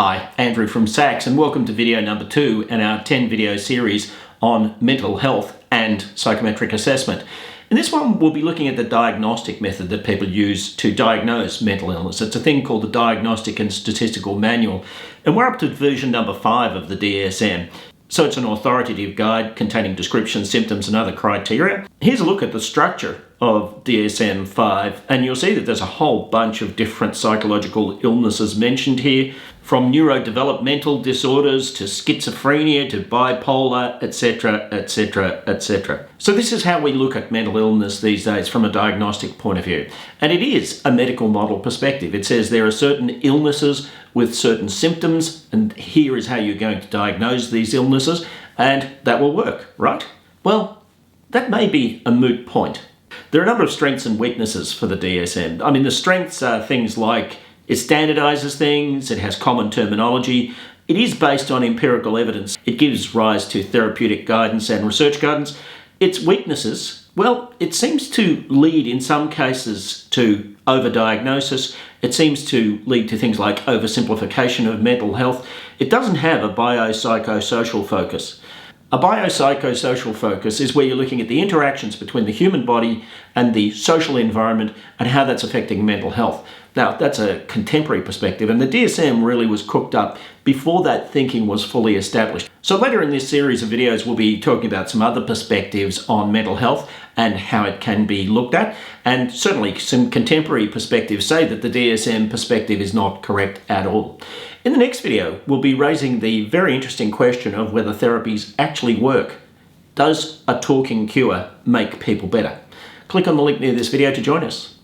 Hi, Andrew from Sax, and welcome to video number 2 in our 10 video series on mental health and psychometric assessment. In this one, we'll be looking at the diagnostic method that people use to diagnose mental illness. It's a thing called the Diagnostic and Statistical Manual, and we're up to version number 5 of the DSM. So it's an authoritative guide containing descriptions, symptoms, and other criteria. Here's a look at the structure of DSM-5, and you'll see that there's a whole bunch of different psychological illnesses mentioned here, from neurodevelopmental disorders to schizophrenia to bipolar, etc., etc., etc. So this is how we look at mental illness these days from a diagnostic point of view. And it is a medical model perspective. It says there are certain illnesses with certain symptoms, and here is how you're going to diagnose these illnesses, and that will work, right? Well, that may be a moot point. There are a number of strengths and weaknesses for the DSM. I mean, the strengths are things like it standardises things, it has common terminology, it is based on empirical evidence, it gives rise to therapeutic guidance and research guidance. Its weaknesses, well, it seems to lead in some cases to overdiagnosis. It seems to lead to things like oversimplification of mental health. It doesn't have a biopsychosocial focus. A biopsychosocial focus is where you're looking at the interactions between the human body and the social environment and how that's affecting mental health. Now, that's a contemporary perspective, and the DSM really was cooked up before that thinking was fully established. So later in this series of videos, we'll be talking about some other perspectives on mental health and how it can be looked at. And certainly some contemporary perspectives say that the DSM perspective is not correct at all. In the next video, we'll be raising the very interesting question of whether therapies actually work. Does a talking cure make people better? Click on the link near this video to join us.